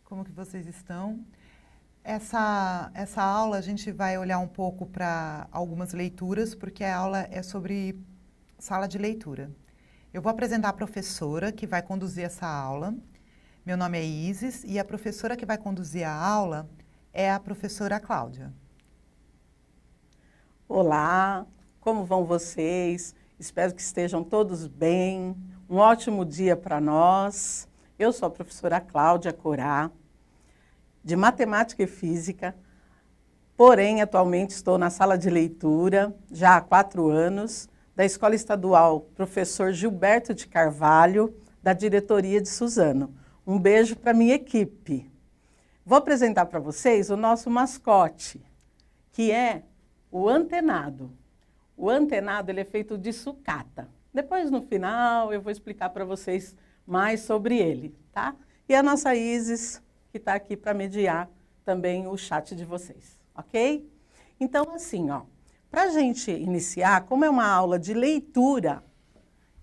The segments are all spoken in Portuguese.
como que vocês estão? Essa aula a gente vai olhar um pouco para algumas leituras, porque a aula é sobre sala de leitura. Eu vou apresentar a professora que vai conduzir essa aula. Meu nome é Isis e a professora que vai conduzir a aula é a professora Cláudia. Olá, como vão vocês? Espero que estejam todos bem. Um ótimo dia para nós. Eu sou a professora Cláudia Corá, de Matemática e Física, porém, atualmente estou na sala de leitura, já há 4 anos, da Escola Estadual Professor Gilberto de Carvalho, da diretoria de Suzano. Um beijo para a minha equipe. Vou apresentar para vocês o nosso mascote, que é o antenado. O antenado ele é feito de sucata. Depois, no final, eu vou explicar para vocês mais sobre ele, tá? E a nossa Isis, que está aqui para mediar também o chat de vocês, ok? Então, assim, ó, para a gente iniciar, como é uma aula de leitura,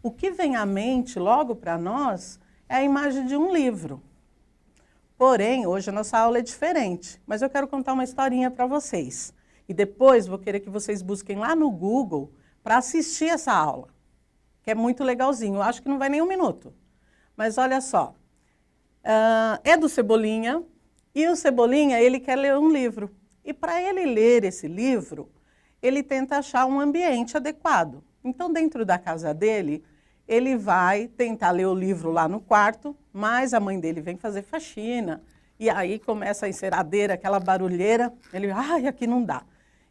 o que vem à mente logo para nós é a imagem de um livro. Porém, hoje a nossa aula é diferente, mas eu quero contar uma historinha para vocês. E depois vou querer que vocês busquem lá no Google para assistir essa aula, que é muito legalzinho. Eu acho que não vai nem 1 minuto. Mas olha só, é do Cebolinha, e o Cebolinha ele quer ler um livro. E para ele ler esse livro, ele tenta achar um ambiente adequado. Então, dentro da casa dele, ele vai tentar ler o livro lá no quarto, mas a mãe dele vem fazer faxina, e aí começa a enceradeira, aquela barulheira, ele, ai, aqui não dá.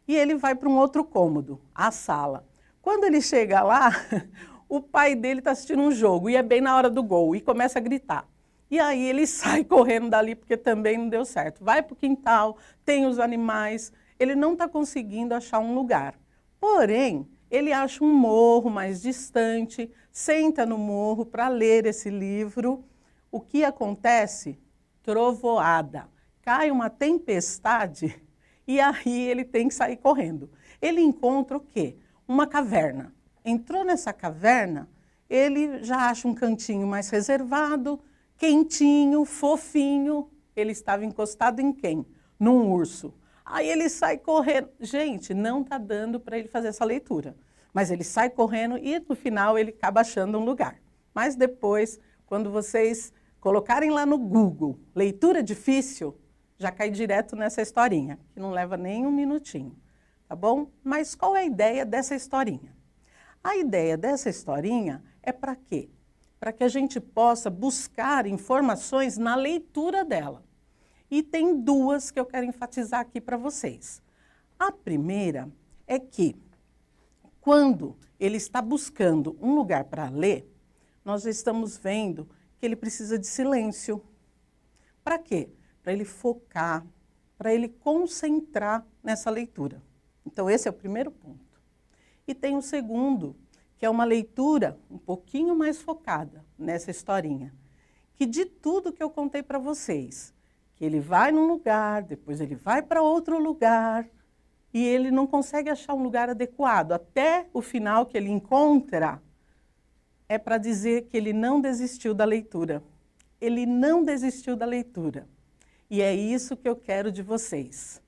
E ele vai para um outro cômodo, a sala. Quando ele chega lá, o pai dele está assistindo um jogo, e é bem na hora do gol, e começa a gritar. E aí ele sai correndo dali, porque também não deu certo. Vai para o quintal, tem os animais, ele não está conseguindo achar um lugar. Porém, ele acha um morro mais distante, senta no morro para ler esse livro. O que acontece? Trovoada. Cai uma tempestade e aí ele tem que sair correndo. Ele encontra o quê? Uma caverna. Entrou nessa caverna, ele já acha um cantinho mais reservado, quentinho, fofinho. Ele estava encostado em quem? Num urso. Aí ele sai correndo. Gente, não está dando para ele fazer essa leitura. Mas ele sai correndo e no final ele acaba achando um lugar. Mas depois, quando vocês colocarem lá no Google, leitura difícil, já cai direto nessa historinha, que não leva nem 1 minutinho, tá bom? Mas qual é a ideia dessa historinha? A ideia dessa historinha é para quê? Para que a gente possa buscar informações na leitura dela. E tem 2 que eu quero enfatizar aqui para vocês. A primeira é que, quando ele está buscando um lugar para ler, nós estamos vendo que ele precisa de silêncio. Para quê? Para ele focar, para ele concentrar nessa leitura. Então, esse é o primeiro ponto. E tem o segundo, que é uma leitura um pouquinho mais focada nessa historinha, que de tudo que eu contei para vocês, que ele vai num lugar, depois ele vai para outro lugar, e ele não consegue achar um lugar adequado. Até o final que ele encontra, é para dizer que ele não desistiu da leitura. Ele não desistiu da leitura. E é isso que eu quero de vocês.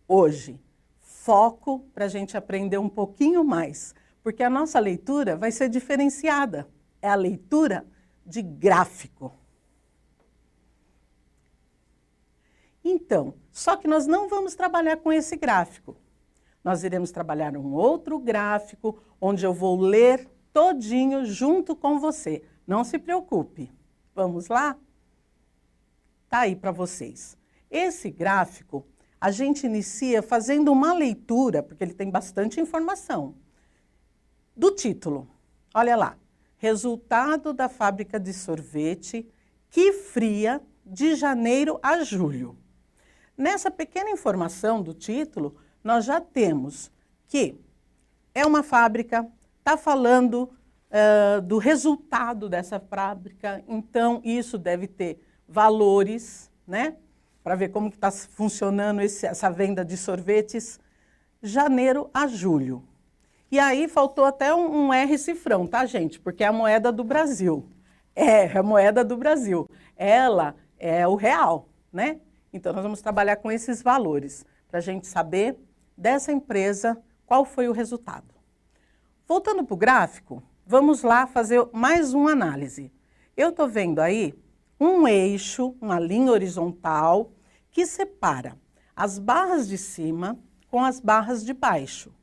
Hoje, foco para a gente aprender um pouquinho mais, porque a nossa leitura vai ser diferenciada. É a leitura de gráfico. Então, só que nós não vamos trabalhar com esse gráfico. Nós iremos trabalhar um outro gráfico, onde eu vou ler todinho junto com você. Não se preocupe. Vamos lá? Tá aí para vocês. Esse gráfico, a gente inicia fazendo uma leitura, porque ele tem bastante informação, do título. Olha lá. Resultado da fábrica de sorvete que fria de janeiro a julho. Nessa pequena informação do título, nós já temos que é uma fábrica, está falando do resultado dessa fábrica, então isso deve ter valores, né? Para ver como que está funcionando essa venda de sorvetes, janeiro a julho. E aí faltou até um R cifrão, tá, gente? Porque é a moeda do Brasil. É a moeda do Brasil. Ela é o real. né? Então, nós vamos trabalhar com esses valores, para a gente saber dessa empresa qual foi o resultado. Voltando para o gráfico, vamos lá fazer mais uma análise. Eu estou vendo aí um eixo, uma linha horizontal, que separa as barras de cima com as barras de baixo.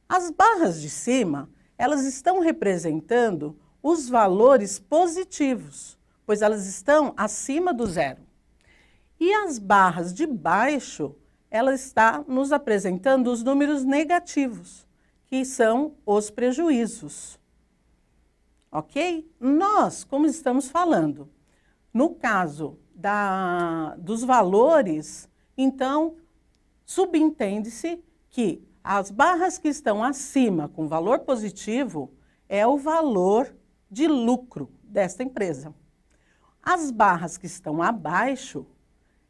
As barras de cima, elas estão representando os valores positivos, pois elas estão acima do zero. E as barras de baixo, ela está nos apresentando os números negativos, que são os prejuízos. Ok? Nós, como estamos falando, no caso dos valores, então, subentende-se que as barras que estão acima com valor positivo é o valor de lucro desta empresa. As barras que estão abaixo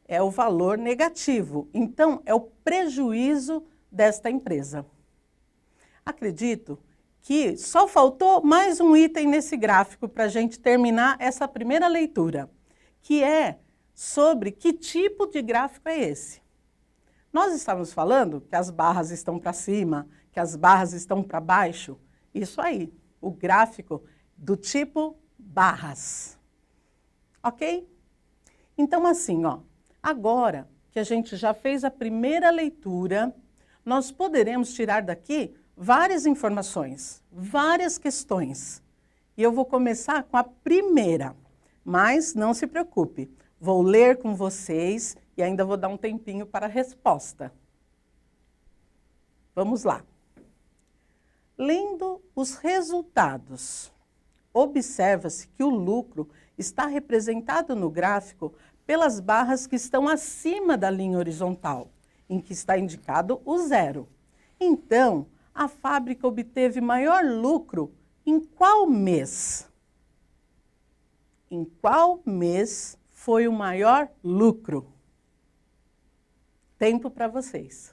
é o valor negativo, então é o prejuízo desta empresa. Acredito que só faltou mais um item nesse gráfico para a gente terminar essa primeira leitura, que é sobre que tipo de gráfico é esse. Nós estávamos falando que as barras estão para cima, que as barras estão para baixo. Isso aí, o gráfico do tipo barras. Ok? Então, assim, ó, agora que a gente já fez a primeira leitura, nós poderemos tirar daqui várias informações, várias questões. E eu vou começar com a primeira, mas não se preocupe, vou ler com vocês e ainda vou dar um tempinho para a resposta. Vamos lá. Lendo os resultados, observa-se que o lucro está representado no gráfico pelas barras que estão acima da linha horizontal, em que está indicado o zero. Então, a fábrica obteve maior lucro em qual mês? Em qual mês foi o maior lucro? Tempo para vocês.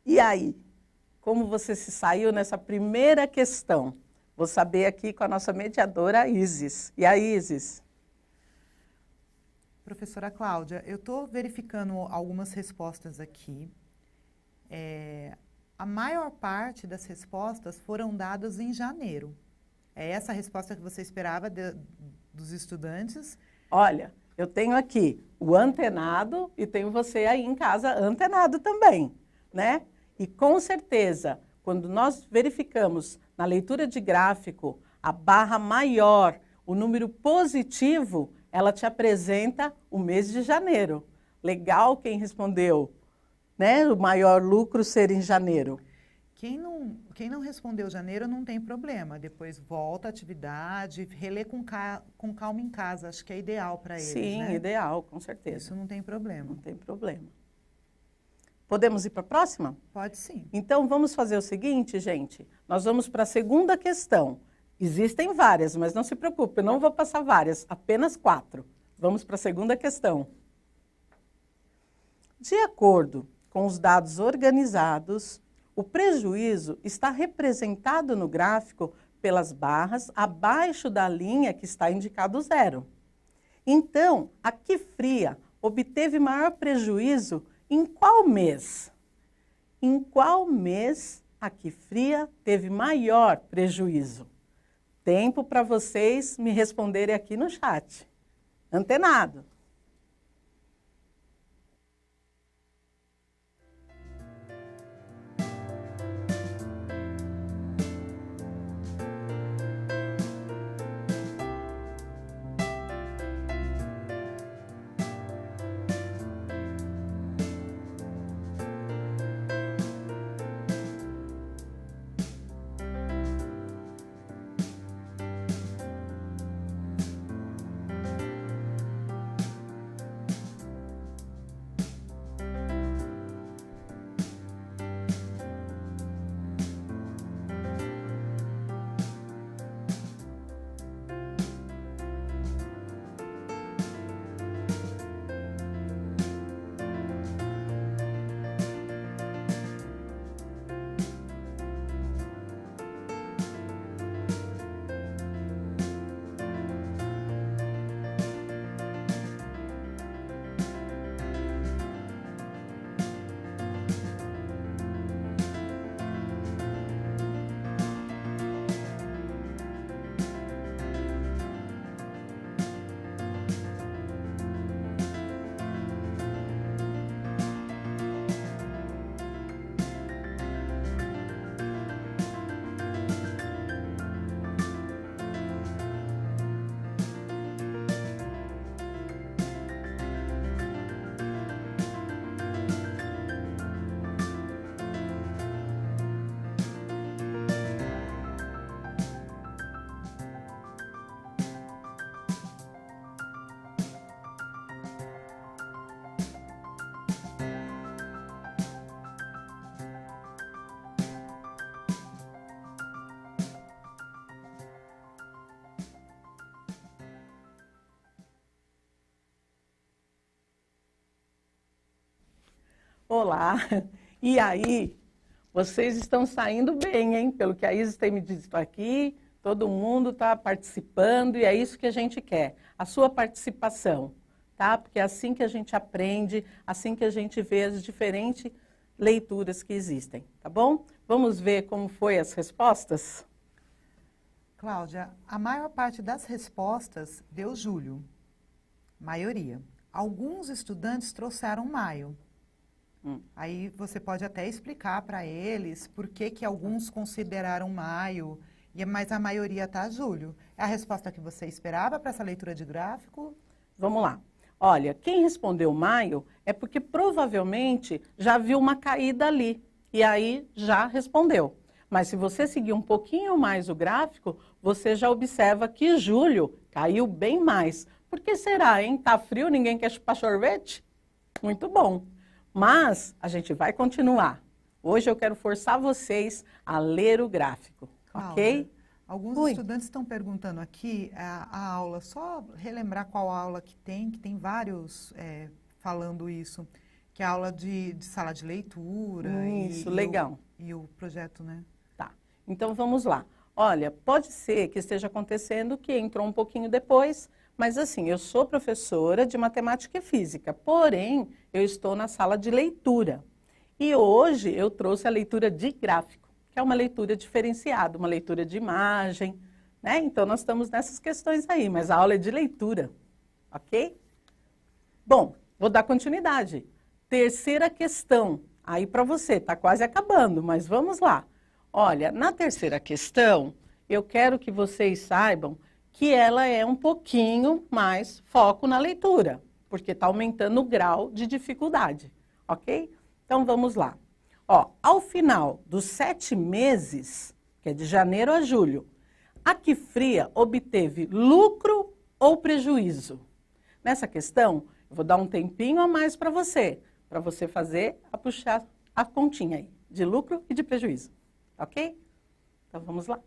E aí, como você se saiu nessa primeira questão? Vou saber aqui com a nossa mediadora Isis. E a Isis? Professora Cláudia, eu estou verificando algumas respostas aqui. A maior parte das respostas foram dadas em janeiro. É essa a resposta que você esperava dos estudantes? Olha, eu tenho aqui o antenado e tenho você aí em casa antenado também, né? E com certeza, quando nós verificamos na leitura de gráfico A barra maior, o número positivo, ela te apresenta o mês de janeiro. Legal quem respondeu, né? O maior lucro ser em janeiro. Quem não respondeu janeiro não tem problema. Depois volta à atividade, relê com calma em casa. Acho que é ideal para eles, Sim, né? ideal, com certeza. Isso não tem problema. Não tem problema. Podemos ir para a próxima? Pode sim. Então, vamos fazer o seguinte, gente. Nós vamos para a segunda questão. Existem várias, mas não se preocupe, eu não vou passar várias, apenas 4. Vamos para a segunda questão. De acordo com os dados organizados, o prejuízo está representado no gráfico pelas barras abaixo da linha que está indicado 0. Então, a Quiffria obteve maior prejuízo em qual mês? Em qual mês a Quiffria teve maior prejuízo? Tempo para vocês me responderem aqui no chat. Antenado. Olá, e aí? Vocês estão saindo bem, hein? Pelo que a Isis tem me dito aqui, todo mundo está participando e é isso que a gente quer, a sua participação, tá? Porque é assim que a gente aprende, assim que a gente vê as diferentes leituras que existem, tá bom? Vamos ver como foi as respostas? Cláudia, a maior parte das respostas deu julho, maioria. Alguns estudantes trouxeram maio. Aí você pode até explicar para eles por que alguns consideraram maio, mas a maioria está julho. É a resposta que você esperava para essa leitura de gráfico? Vamos lá. Olha, quem respondeu maio é porque provavelmente já viu uma caída ali e aí já respondeu. Mas se você seguir um pouquinho mais o gráfico, você já observa que julho caiu bem mais. Por que será, hein? Tá frio, ninguém quer chupar sorvete? Muito bom. Mas a gente vai continuar. Hoje eu quero forçar vocês a ler o gráfico, Cláudia, ok? Alguns estudantes estão perguntando aqui a aula, só relembrar qual aula que tem vários falando isso, que é a aula de sala de leitura. Isso, legal. E o projeto, né? Tá, então vamos lá. Olha, pode ser que esteja acontecendo que entrou um pouquinho depois, mas assim, eu sou professora de matemática e física, porém, eu estou na sala de leitura. E hoje eu trouxe a leitura de gráfico, que é uma leitura diferenciada, uma leitura de imagem, né? Então, nós estamos nessas questões aí, mas a aula é de leitura, ok? Bom, vou dar continuidade. Terceira questão, aí para você, está quase acabando, mas vamos lá. Olha, na terceira questão, eu quero que vocês saibam que ela é um pouquinho mais foco na leitura, porque está aumentando o grau de dificuldade, ok? Então, vamos lá. Ó, ao final dos 7 meses, que é de janeiro a julho, a Que Fria obteve lucro ou prejuízo? Nessa questão, eu vou dar um tempinho a mais para você fazer, puxar a continha aí, de lucro e de prejuízo, ok? Então, vamos lá.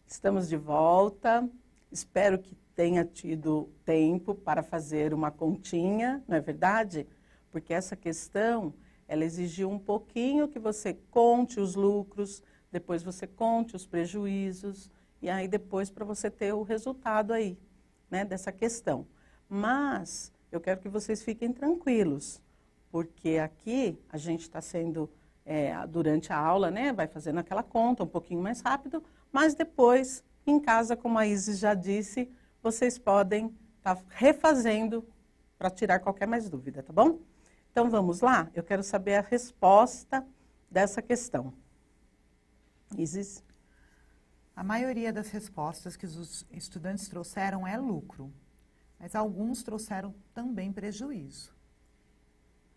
Estamos de volta. Espero que tenha tido tempo para fazer uma continha, não é verdade? Porque essa questão, ela exigiu um pouquinho que você conte os lucros, depois você conte os prejuízos, e aí depois para você ter o resultado aí, né, dessa questão. Mas eu quero que vocês fiquem tranquilos, porque aqui a gente está sendo, durante a aula, né, vai fazendo aquela conta um pouquinho mais rápido, mas depois, em casa, como a Isis já disse, vocês podem estar refazendo para tirar qualquer mais dúvida, tá bom? Então, vamos lá? Eu quero saber a resposta dessa questão. Isis? A maioria das respostas que os estudantes trouxeram é lucro, mas alguns trouxeram também prejuízo.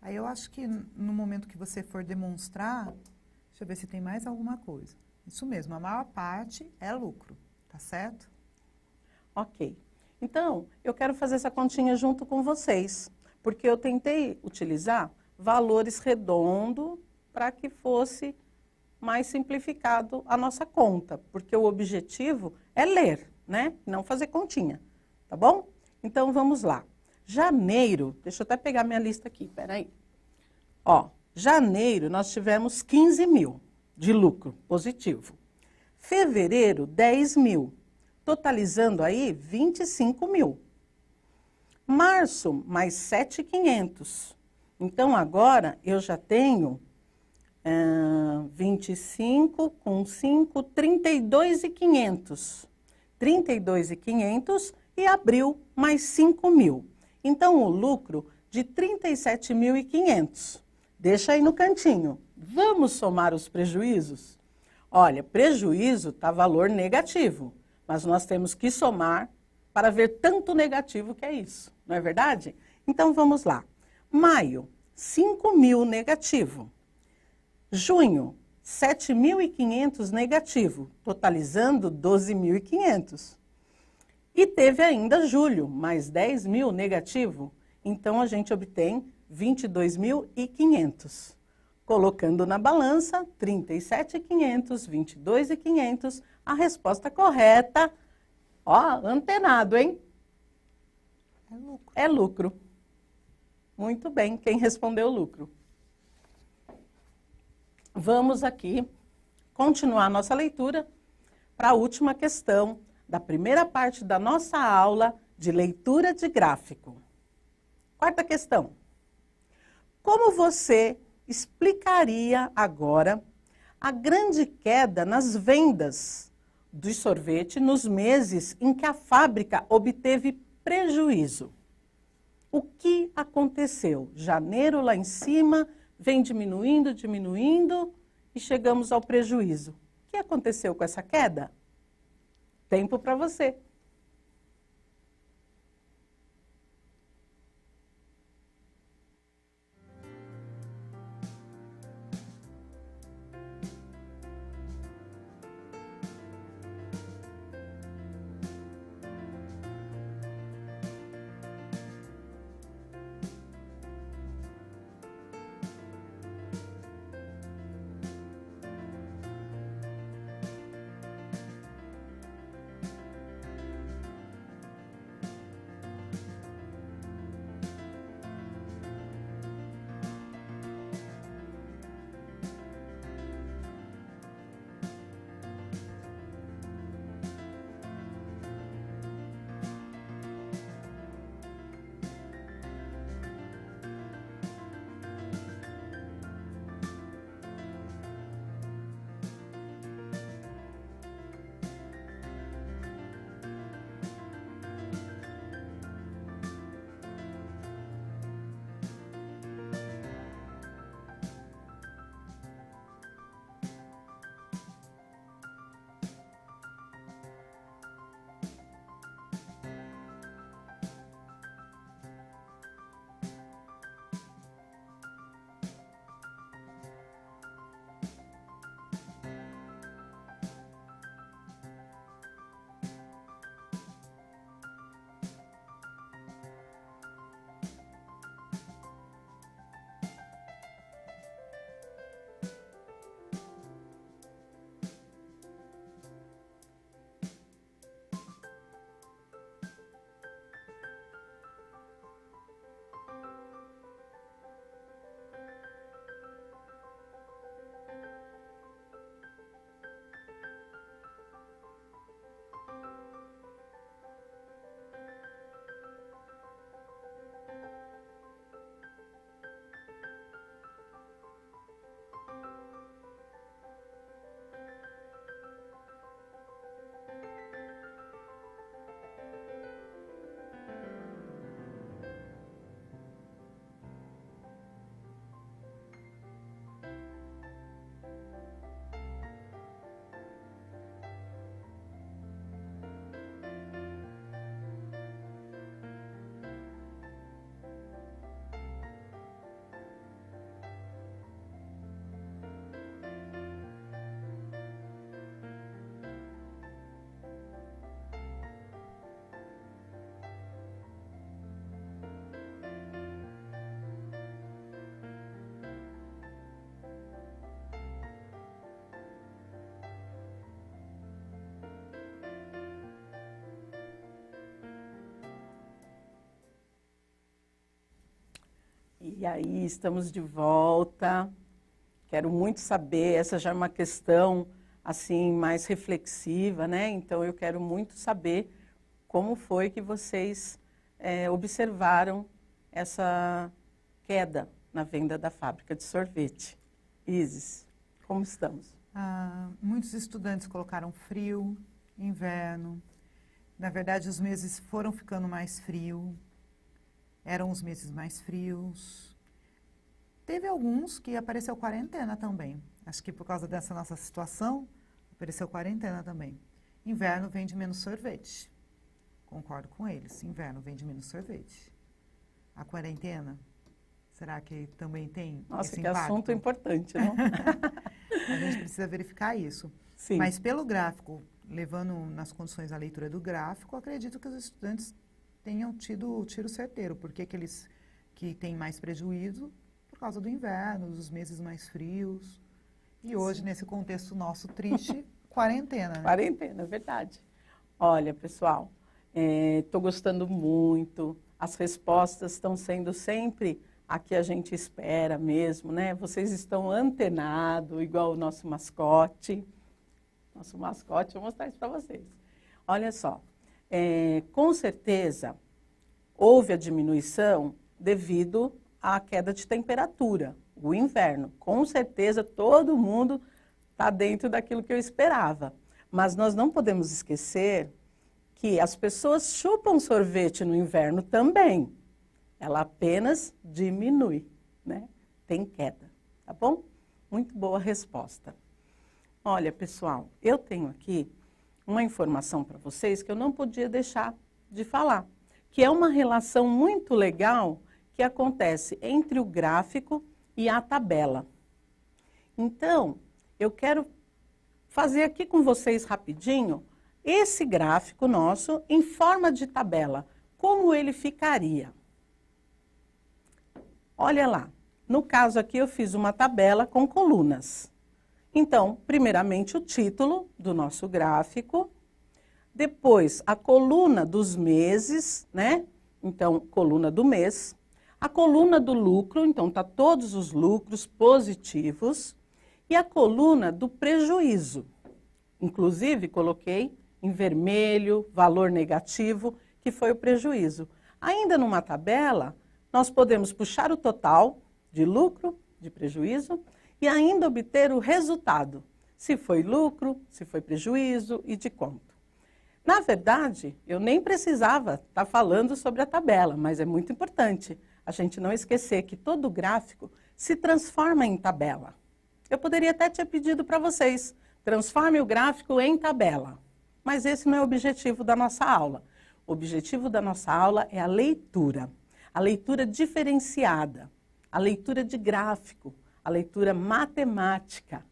Aí eu acho que no momento que você for demonstrar, deixa eu ver se tem mais alguma coisa. Isso mesmo, a maior parte é lucro, tá certo? Ok. Então, eu quero fazer essa continha junto com vocês, porque eu tentei utilizar valores redondos para que fosse mais simplificado a nossa conta, porque o objetivo é ler, né? Não fazer continha, tá bom? Então, vamos lá. Janeiro, deixa eu até pegar minha lista aqui, peraí. Ó, Janeiro, nós tivemos 15 mil de lucro positivo. Fevereiro, 10 mil, totalizando aí 25 mil. Março, mais 7.500. Então, agora eu já tenho 25 com 5, 32.500. 32.500 e abril, mais 5 mil. Então, o lucro de 37.500. Deixa aí no cantinho. Vamos somar os prejuízos? Olha, prejuízo está valor negativo, mas nós temos que somar para ver tanto negativo que é isso, não é verdade? Então, vamos lá. Maio, 5 mil negativo. Junho, 7.500 negativo, totalizando 12.500. E teve ainda julho, mais 10 mil negativo. Então, a gente obtém 22.500. Colocando na balança, 37.500, 22.500, a resposta correta, ó, antenado, hein? É lucro. É lucro. Muito bem, quem respondeu lucro. Vamos aqui continuar a nossa leitura para a última questão da primeira parte da nossa aula de leitura de gráfico. Quarta questão. Como você explicaria agora a grande queda nas vendas do sorvete nos meses em que a fábrica obteve prejuízo? O que aconteceu? Janeiro lá em cima, vem diminuindo, diminuindo e chegamos ao prejuízo. O que aconteceu com essa queda? Tempo para você. E aí, estamos de volta. Quero muito saber, essa já é uma questão assim mais reflexiva, né? Então eu quero muito saber como foi que vocês observaram essa queda na venda da fábrica de sorvete. Isis, como estamos? Muitos estudantes colocaram frio, inverno. Na verdade, os meses foram ficando mais frios. Eram os meses mais frios. Teve alguns que apareceu quarentena também. Acho que por causa dessa nossa situação, apareceu quarentena também. Inverno vende menos sorvete. Concordo com eles. Inverno vende menos sorvete. A quarentena, será que também tem esse impacto? Nossa, que assunto importante, não? A gente precisa verificar isso. Sim. Mas pelo gráfico, levando nas condições a leitura do gráfico, acredito que os estudantes tenham tido o tiro certeiro. Por que eles que têm mais prejuízo? Por causa do inverno, dos meses mais frios. E hoje, sim, nesse contexto nosso triste, quarentena. Né? Quarentena, é verdade. Olha, pessoal, estou gostando muito. As respostas estão sendo sempre a que a gente espera mesmo, né? Vocês estão antenados, igual o nosso mascote. Nosso mascote, vou mostrar isso para vocês. Olha só, com certeza houve a diminuição devido à queda de temperatura, o inverno. Com certeza todo mundo está dentro daquilo que eu esperava. Mas nós não podemos esquecer que as pessoas chupam sorvete no inverno também. Ela apenas diminui, né? Tem queda, tá bom? Muito boa resposta. Olha, pessoal, eu tenho aqui uma informação para vocês que eu não podia deixar de falar, que é uma relação muito legal que acontece entre o gráfico e a tabela. Então, eu quero fazer aqui com vocês rapidinho esse gráfico nosso em forma de tabela. Como ele ficaria? Olha lá, no caso aqui eu fiz uma tabela com colunas. Então, primeiramente o título do nosso gráfico, depois a coluna dos meses, né? Então, coluna do mês. A coluna do lucro, então está todos os lucros positivos. E a coluna do prejuízo. Inclusive, coloquei em vermelho, valor negativo, que foi o prejuízo. Ainda numa tabela, nós podemos puxar o total de lucro, de prejuízo, e ainda obter o resultado, se foi lucro, se foi prejuízo e de quanto. Na verdade, eu nem precisava estar falando sobre a tabela, mas é muito importante a gente não esquecer que todo gráfico se transforma em tabela. Eu poderia até ter pedido para vocês, transforme o gráfico em tabela, mas esse não é o objetivo da nossa aula. O objetivo da nossa aula é a leitura diferenciada, a leitura de gráfico, a leitura matemática.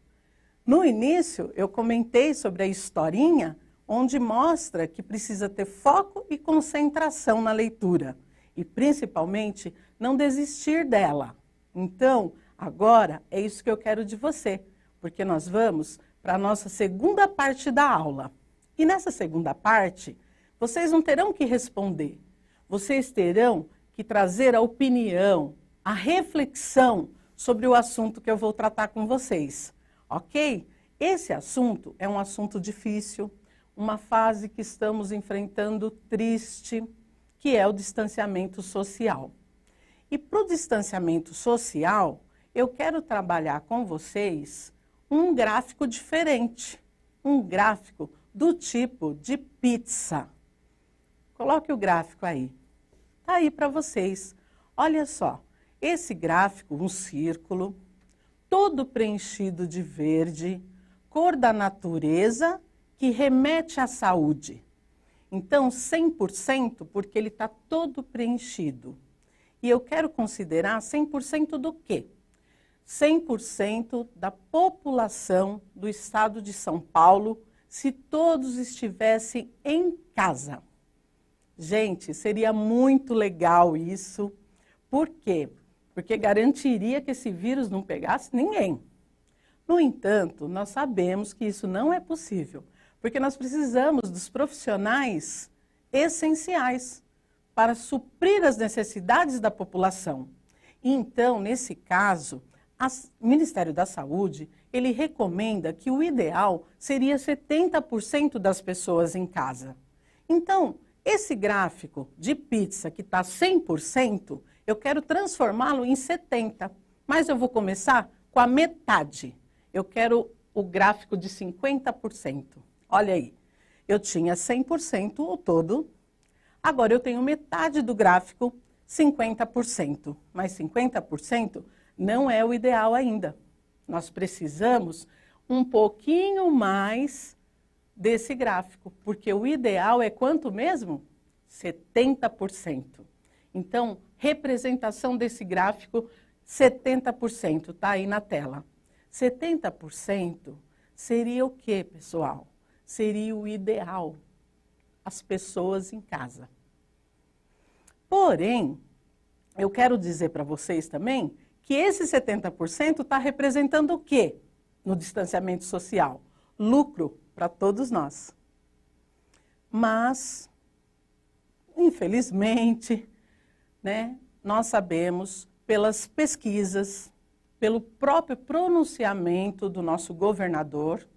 No início, eu comentei sobre a historinha, onde mostra que precisa ter foco e concentração na leitura. E, principalmente, não desistir dela. Então, agora, é isso que eu quero de você. Porque nós vamos para a nossa segunda parte da aula. E nessa segunda parte, vocês não terão que responder. Vocês terão que trazer a opinião, a reflexão sobre o assunto que eu vou tratar com vocês, ok? Esse assunto é um assunto difícil, uma fase que estamos enfrentando triste, que é o distanciamento social. E para o distanciamento social, eu quero trabalhar com vocês um gráfico diferente, um gráfico do tipo de pizza. Coloque o gráfico aí. Está aí para vocês. Olha só. Esse gráfico, um círculo, todo preenchido de verde, cor da natureza, que remete à saúde. Então, 100% porque ele está todo preenchido. E eu quero considerar 100% do quê? 100% da população do estado de São Paulo, se todos estivessem em casa. Gente, seria muito legal isso. Por quê? Porque garantiria que esse vírus não pegasse ninguém. No entanto, nós sabemos que isso não é possível, porque nós precisamos dos profissionais essenciais para suprir as necessidades da população. Então, nesse caso, o Ministério da Saúde, ele recomenda que o ideal seria 70% das pessoas em casa. Então, esse gráfico de pizza que está 100%, eu quero transformá-lo em 70%, mas eu vou começar com a metade. Eu quero o gráfico de 50%. Olha aí, eu tinha 100% o todo, agora eu tenho metade do gráfico, 50%. Mas 50% não é o ideal ainda. Nós precisamos um pouquinho mais desse gráfico, porque o ideal é quanto mesmo? 70%. Então, representação desse gráfico, 70%, está aí na tela. 70% seria o quê, pessoal? Seria o ideal, as pessoas em casa. Porém, eu quero dizer para vocês também que esse 70% está representando o quê no distanciamento social? Lucro para todos nós. Mas, infelizmente, né, nós sabemos pelas pesquisas, pelo próprio pronunciamento do nosso governador,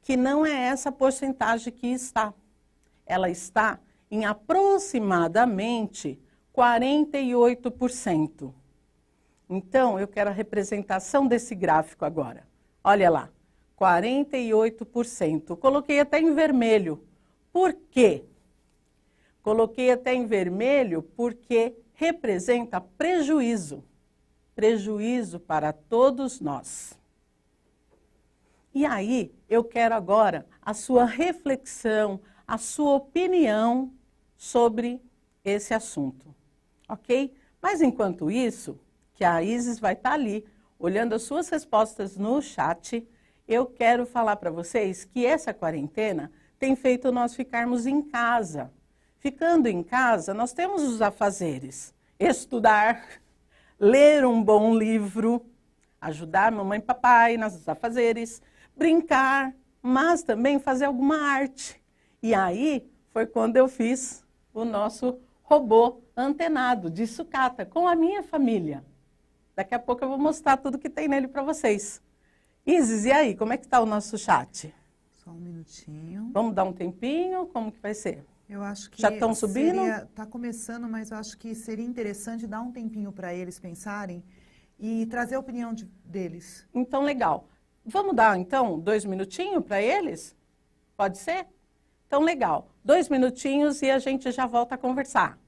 que não é essa porcentagem que está. Ela está em aproximadamente 48%. Então, eu quero a representação desse gráfico agora. Olha lá, 48%. Coloquei até em vermelho. Por quê? Coloquei até em vermelho porque representa prejuízo. Prejuízo para todos nós. E aí, eu quero agora a sua reflexão, a sua opinião sobre esse assunto, ok? Mas enquanto isso, que a Isis vai estar ali, olhando as suas respostas no chat, eu quero falar para vocês que essa quarentena tem feito nós ficarmos em casa. Ficando em casa, nós temos os afazeres, estudar, ler um bom livro, ajudar mamãe e papai nos afazeres, brincar, mas também fazer alguma arte. E aí foi quando eu fiz o nosso robô antenado de sucata com a minha família. Daqui a pouco eu vou mostrar tudo que tem nele para vocês. Isis, e aí, como é que está o nosso chat? Só um minutinho. Vamos dar um tempinho? Como que vai ser? Eu acho que já estão subindo? Está começando, mas eu acho que seria interessante dar um tempinho para eles pensarem e trazer a opinião deles. Então, legal. Vamos dar, então, 2 minutinhos para eles? Pode ser? Então, legal. 2 minutinhos e a gente já volta a conversar.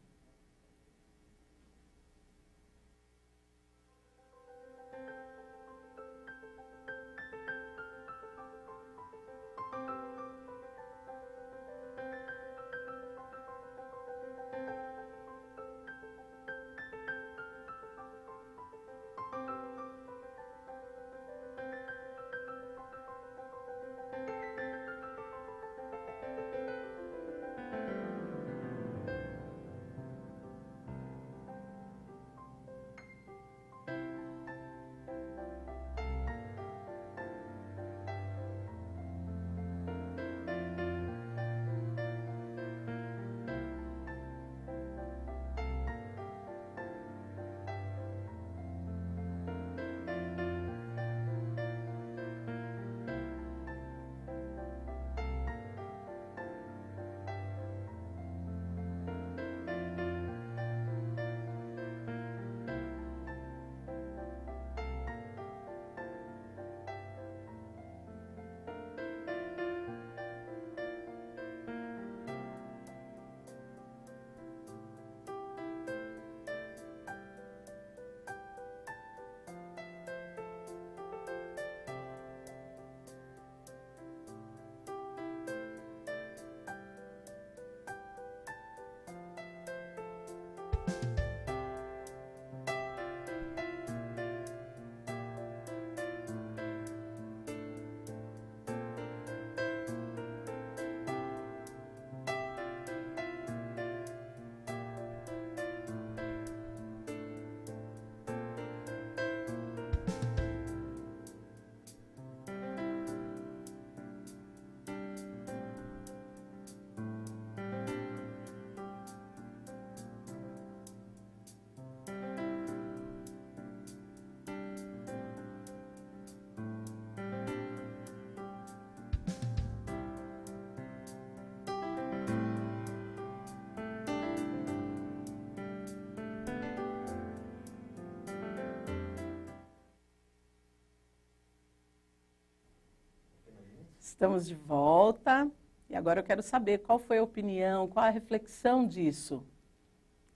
Estamos de volta e agora eu quero saber qual foi a opinião, qual a reflexão disso.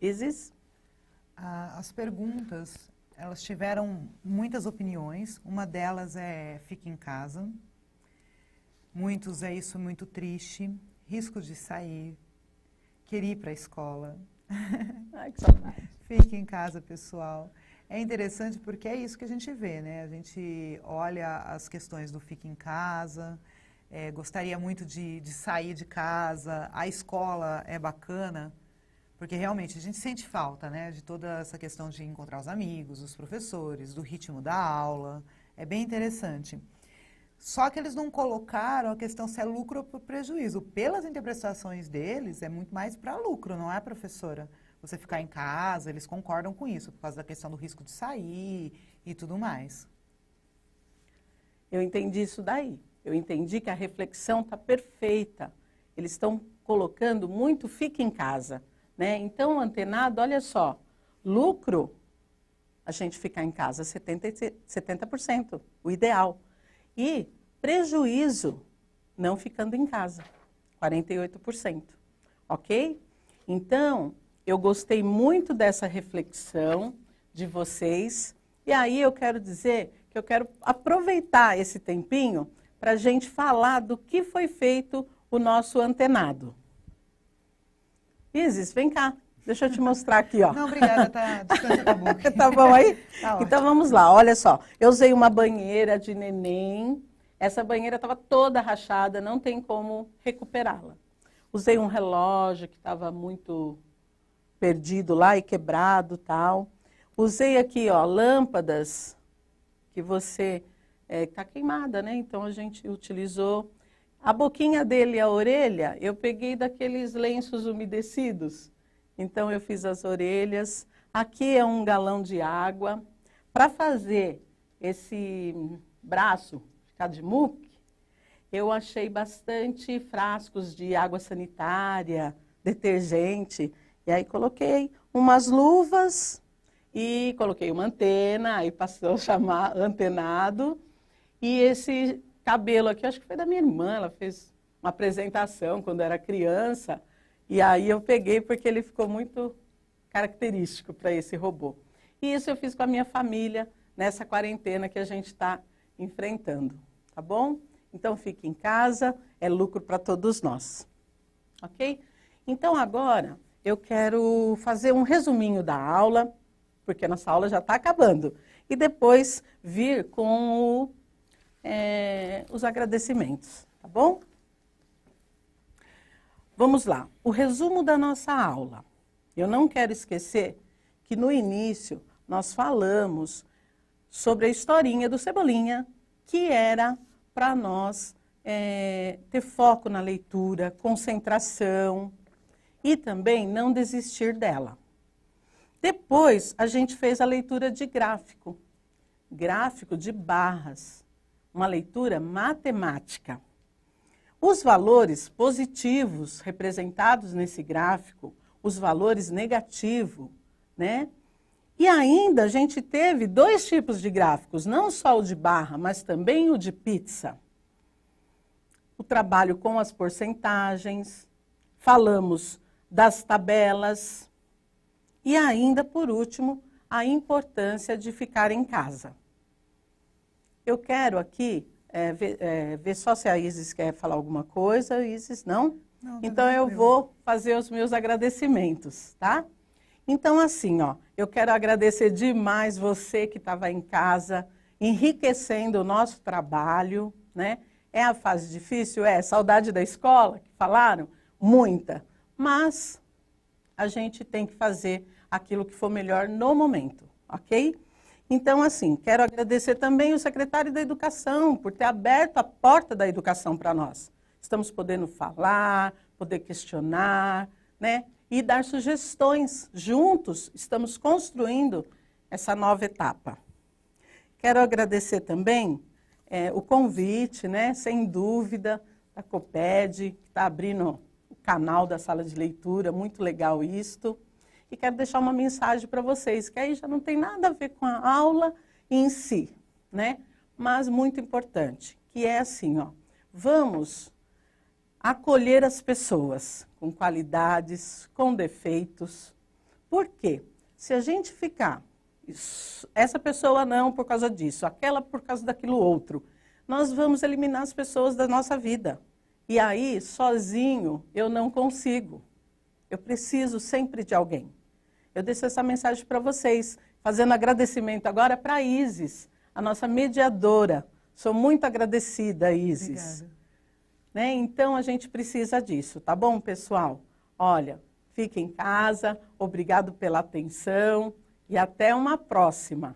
Isis? As perguntas, elas tiveram muitas opiniões. Uma delas é fique em casa. Muitos é isso muito triste, risco de sair, querer ir para a escola. Ai, que saudade. Fique em casa, pessoal. É interessante porque é isso que a gente vê, né? A gente olha as questões do fique em casa, gostaria muito de sair de casa, a escola é bacana, porque realmente a gente sente falta, né? De toda essa questão de encontrar os amigos, os professores, do ritmo da aula, é bem interessante. Só que eles não colocaram a questão se é lucro ou prejuízo. Pelas interpretações deles, é muito mais para lucro, não é, professora? Você ficar em casa, eles concordam com isso, por causa da questão do risco de sair e tudo mais. Eu entendi isso daí. Eu entendi que a reflexão está perfeita. Eles estão colocando muito fica em casa, né? Então, o antenado, olha só, lucro, a gente ficar em casa 70%, o ideal. E prejuízo, não ficando em casa, 48%, ok? Então, eu gostei muito dessa reflexão de vocês. E aí eu quero dizer que eu quero aproveitar esse tempinho para a gente falar do que foi feito o nosso antenado. Isis, vem cá. Deixa eu te mostrar aqui, ó. Não, obrigada, tá bom. Tá bom aí? Tá então vamos lá, olha só. Eu usei uma banheira de neném. Essa banheira estava toda rachada, não tem como recuperá-la. Usei um relógio que estava muito perdido lá e quebrado, tal. Usei aqui, ó, lâmpadas que você está queimada, né? Então a gente utilizou. A boquinha dele e a orelha, eu peguei daqueles lenços umedecidos. Então eu fiz as orelhas. Aqui é 1 galão de água. Para fazer esse braço ficar de muque, eu achei bastante frascos de água sanitária, detergente. E aí coloquei umas luvas e coloquei uma antena, aí passou a chamar antenado. E esse cabelo aqui, acho que foi da minha irmã, ela fez uma apresentação quando era criança. E aí eu peguei porque ele ficou muito característico para esse robô. E isso eu fiz com a minha família nessa quarentena que a gente está enfrentando, tá bom? Então fique em casa, é lucro para todos nós, ok? Então agora eu quero fazer um resuminho da aula, porque a nossa aula já está acabando. E depois vir com os agradecimentos, tá bom? Vamos lá, o resumo da nossa aula. Eu não quero esquecer que no início nós falamos sobre a historinha do Cebolinha, que era para nós ter foco na leitura, concentração e também não desistir dela. Depois a gente fez a leitura de gráfico de barras, uma leitura matemática. Os valores positivos representados nesse gráfico, os valores negativos, né? E ainda a gente teve 2 tipos de gráficos, não só o de barra, mas também o de pizza. O trabalho com as porcentagens, falamos das tabelas e ainda, por último, a importância de ficar em casa. Eu quero aqui ver só se a Isis quer falar alguma coisa. Isis, não? Não, então eu vou fazer os meus agradecimentos, tá? Então assim, ó, eu quero agradecer demais você que estava em casa, enriquecendo o nosso trabalho, né? É a fase difícil? Saudade da escola, que falaram? Muita. Mas a gente tem que fazer aquilo que for melhor no momento, ok? Então, assim, quero agradecer também o secretário da Educação por ter aberto a porta da educação para nós. Estamos podendo falar, poder questionar, né? E dar sugestões. Juntos, estamos construindo essa nova etapa. Quero agradecer também o convite, né? Sem dúvida, da Coped, que está abrindo o canal da sala de leitura, muito legal isto. E quero deixar uma mensagem para vocês, que aí já não tem nada a ver com a aula em si, né? Mas muito importante, que é assim, ó, vamos acolher as pessoas com qualidades, com defeitos. Por quê? Se a gente ficar, essa pessoa não por causa disso, aquela por causa daquilo outro, nós vamos eliminar as pessoas da nossa vida. E aí, sozinho, eu não consigo. Eu preciso sempre de alguém. Eu deixo essa mensagem para vocês, fazendo agradecimento agora para a Isis, a nossa mediadora. Sou muito agradecida, Isis. Obrigada. Né? Então, a gente precisa disso, tá bom, pessoal? Olha, fique em casa, obrigado pela atenção e até uma próxima.